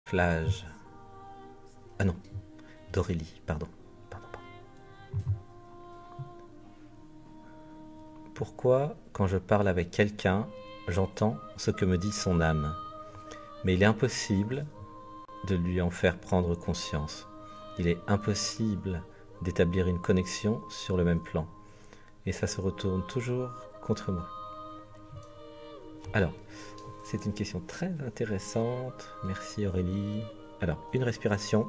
Plage. Ah non, d'Aurélie, pardon. Pourquoi, quand je parle avec quelqu'un, j'entends ce que me dit son âme, mais il est impossible de lui en faire prendre conscience. Il est impossible d'établir une connexion sur le même plan. Et ça se retourne toujours contre moi. Alors, c'est une question très intéressante. Merci Aurélie. Alors, une respiration.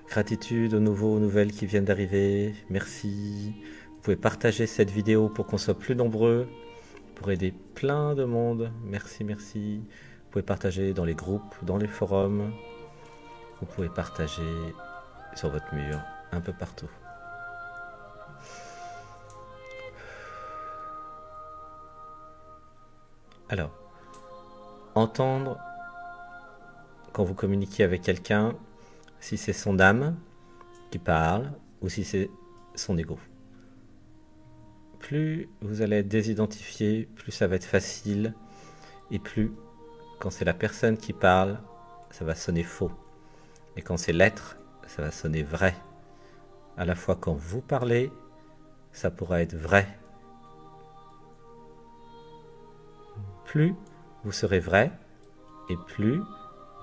Gratitude aux nouveaux, aux nouvelles qui viennent d'arriver. Merci. Vous pouvez partager cette vidéo pour qu'on soit plus nombreux, pour aider plein de monde. Merci, merci. Vous pouvez partager dans les groupes, dans les forums. Vous pouvez partager sur votre mur, un peu partout. Alors, entendre quand vous communiquez avec quelqu'un, si c'est son âme qui parle ou si c'est son ego. Plus vous allez être désidentifié, plus ça va être facile, et plus, quand c'est la personne qui parle, ça va sonner faux. Et quand c'est l'être, ça va sonner vrai. À la fois quand vous parlez, ça pourra être vrai. Plus vous serez vrai, et plus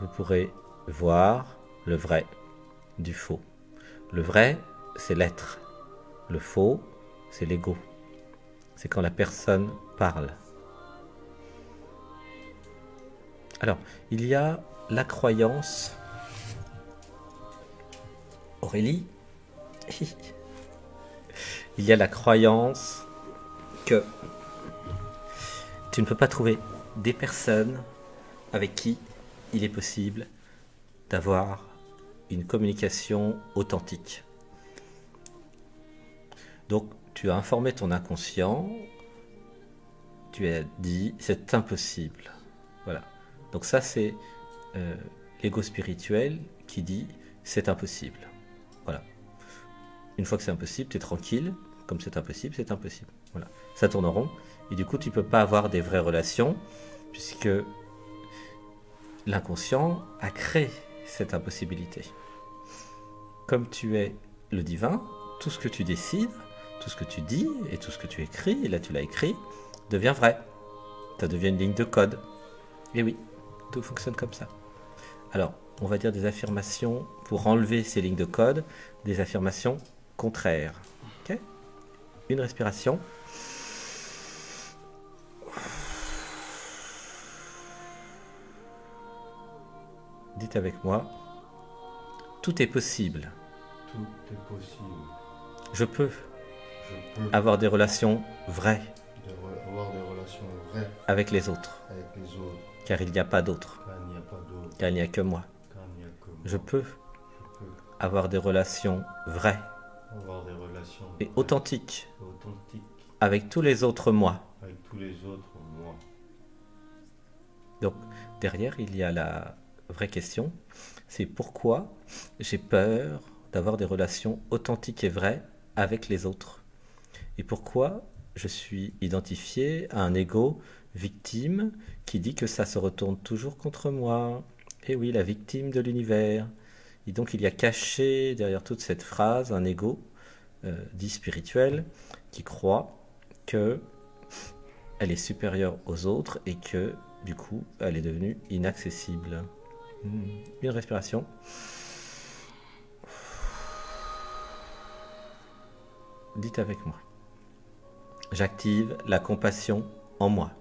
vous pourrez voir le vrai du faux. Le vrai, c'est l'être. Le faux, c'est l'ego. C'est quand la personne parle. Alors, il y a la croyance... Aurélie, il y a la croyance que tu ne peux pas trouver des personnes avec qui il est possible d'avoir une communication authentique. Donc, tu as informé ton inconscient, tu as dit c'est impossible. Voilà. Donc ça, c'est l'ego spirituel qui dit c'est impossible. Voilà. Une fois que c'est impossible, tu es tranquille. Comme c'est impossible, c'est impossible. Voilà. Ça tourne en rond. Et du coup, tu ne peux pas avoir des vraies relations puisque l'inconscient a créé cette impossibilité. Comme tu es le divin, tout ce que tu décides, tout ce que tu dis et tout ce que tu écris, et là tu l'as écrit, devient vrai. Ça devient une ligne de code. Et oui, tout fonctionne comme ça. Alors, on va dire des affirmations pour enlever ces lignes de code, des affirmations contraires. Ok ? Une respiration. Dites avec moi, tout est possible. Tout est possible. Je peux Je peux avoir des relations vraies avoir des relations vraies avec les autres, avec les autres, car il n'y a pas d'autre, car il n'y a pas d'autre, car il n'y a que moi. car il n'y a que moi. Je peux Je peux avoir des relations vraies avoir des relations et vraies authentiques et authentiques avec tous les autres moi. avec tous les autres moi. Donc derrière, il y a la vraie question, c'est pourquoi j'ai peur d'avoir des relations authentiques et vraies avec les autres. Et pourquoi je suis identifié à un ego victime qui dit que ça se retourne toujours contre moi. Et oui, la victime de l'univers. Et donc il y a caché derrière toute cette phrase un ego dit spirituel qui croit que elle est supérieure aux autres et que du coup elle est devenue inaccessible. Une respiration. Dites avec moi. J'active la compassion en moi.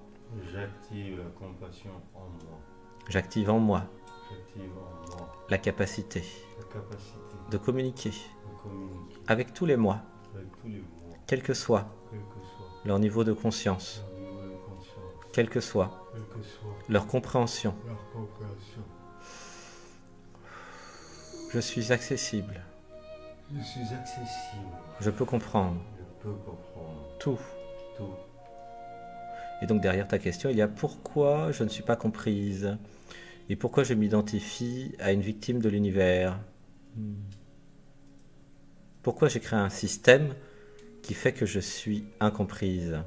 J'active la compassion en moi. J'active en moi J'active en moi la capacité la capacité de communiquer de communiquer avec tous les moi, avec tous les moi, quel que soit quel que soit leur niveau de conscience, leur niveau de conscience, quelle que soit quelle que soit leur compréhension. leur compréhension. Je suis accessible. Je suis accessible. Je peux comprendre Je peux comprendre tout. tout. Et donc derrière ta question, il y a pourquoi je ne suis pas comprise et pourquoi je m'identifie à une victime de l'univers. Pourquoi j'ai créé un système qui fait que je suis incomprise.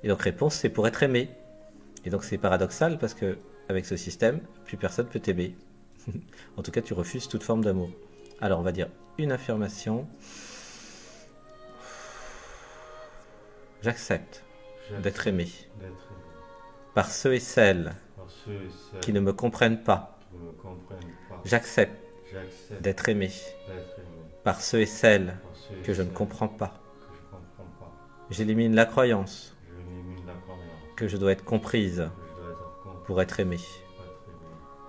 Et donc réponse, c'est pour être aimé. Et donc c'est paradoxal parce que avec ce système, plus personne peut t'aimer. En tout cas, tu refuses toute forme d'amour. Alors on va dire une affirmation. J'accepte d'être aimé par ceux et celles qui ne me comprennent pas. J'accepte d'être aimé par ceux et celles que je ne comprends pas. J'élimine la croyance que je dois être comprise pour être aimé.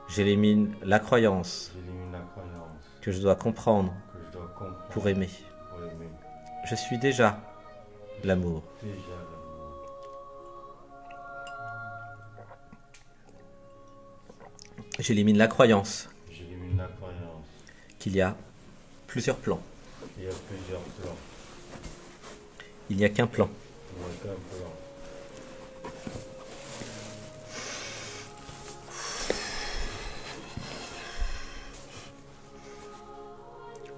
J'élimine la croyance que je dois comprendre pour aimer. Je suis déjà l'amour. J'élimine la croyance qu'il y a plusieurs plans. Il n'y a qu'un plan.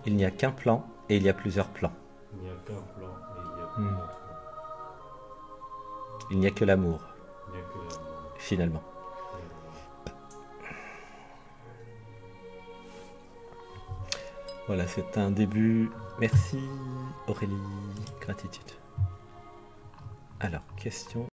Il n'y a qu'un plan et il y a plusieurs plans. Il n'y a que l'amour, finalement. Voilà, c'est un début. Merci Aurélie, gratitude. Alors, question.